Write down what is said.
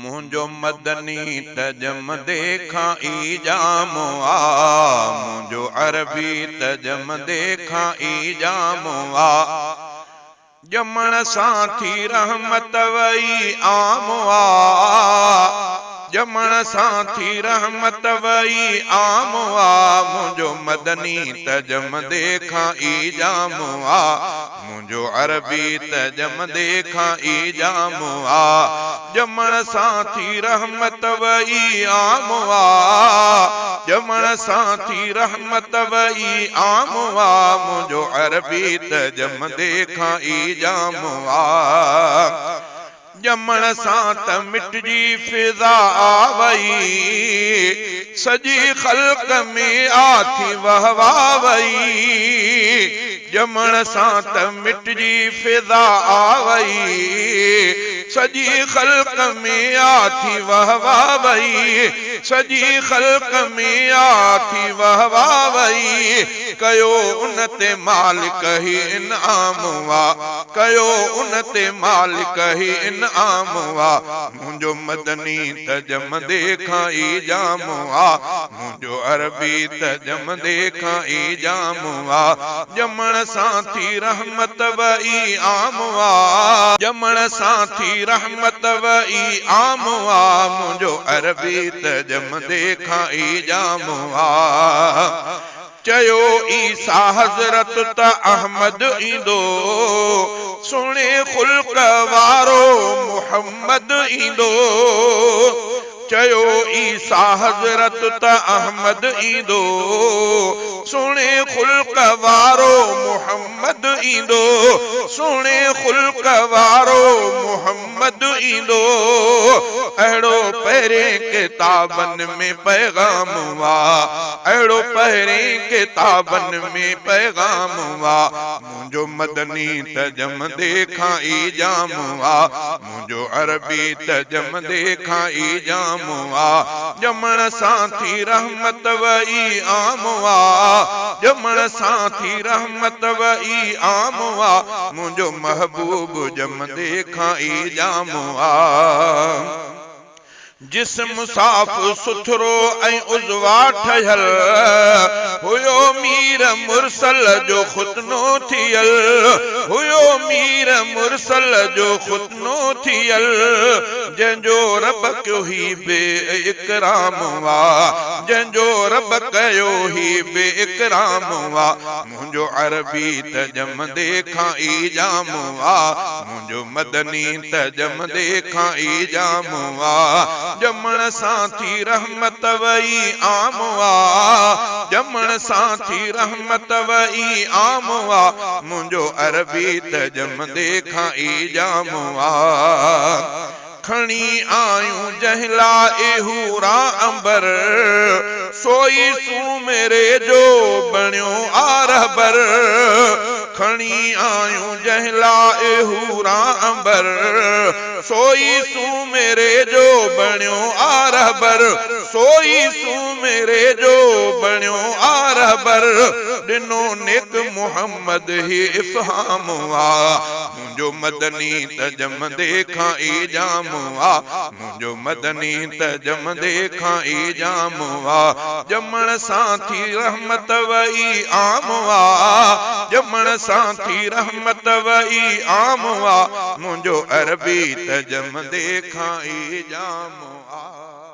मुंजो मदनी तजम देखा ईजाम आ, मुंजो अरबी तजम देखा ईजाम आ। जमण साथी रहमत वई आम आ, जमण साथी रहमत वई आम आ। मुंजो मदनी तजम देखा ईजाम आ, मुंजो अरबी तजम देखा ईजाम आ। जमण साथी रहमत वई आम आ, जमण साथी रहमत वई आम आ। मुंजो अरबी तजम देखा ईजाम आ। जमण सात मिटजी फिजा आवई, सजी खल्क में आथी वहवा वई। जमण सात मिटजी फिजा आवई, सजी खल्क में आथी वहवा वई। सजी खल्क में आथी वहवा वई। कयो उन ते मालिक ही इनाम वा, कयो उन ते मालिक ही इनाम वा। मुंजो मदनी तजम देखा ईजाम आ, मुंजो अरबी तजम देखा ईजाम आ। जमण साथी रहमत वई आम आ, जमण साथी रहमत वई आम आ। मुंजो अरबी तजम देखा ईजाम आ। चयो ईसा हज़रत त अहमद ईंदो, सुणे खुल्क वारो मुहम्मद ईंदो। चयो ईसा हज़रत त अहमद ईंदो, सुणे खुल्क वारो मुहम्मद ईंदो। सुणे खुल्क वारो मुहम्मद ईंदो। अहिड़ो पहिरें किताबनि में पैगाम वा, अहिड़ो पहिरें किताबनि में पैगाम वा। मुंजो मदनी तजम देखा ईजाम आ, मुंजो अरबी तजम देखा ईजाम आ। जमण साथी रहमत वई आम आ, जमण साथी रहमत वई आम आ। मुंजो महबूब जम देखा ईजाम आ। जिस्म साफ सुथरो ऐं उज़वा ठहियल हुयो मीर मुरसल जो खुतनो थियल, हुयो मीर मुरसल जो खुतनो थियल। जंहिंजो रब कयो ही बे इकराम वा, जंहिंजो रब कयो ही बे इकराम वा। मुंजो अरबी तजम देखा ईजाम आ, मुंजो मदनी तजम देखा ईजाम आ। जमण साथी रहमत वई आम आ, जमण साथी रहमत वई आम आ। मुंजो अरबी तजम देखा ईजाम आ। खणी आयूं जहला एहूरा अंबर, सोई सूमेरे जो बणियो आरबर। खणी आयूं जहला एहूरा अंबर, सोई सूमेरे जो बणियो आरबर। सोई सूमेरे जो बणियो आरबर। दिनो नेक मुहम्मद ही इफ़हाम वा, मुंजो मदनी तजम देखा ईजाम आ, मुंजो मदनी तजम देखा ईजाम आ। जमण साथी रहमत वई आम आ, जमण साथी रहमत वई आम आ। मुंजो अरबी तजम देखा ईजाम आ।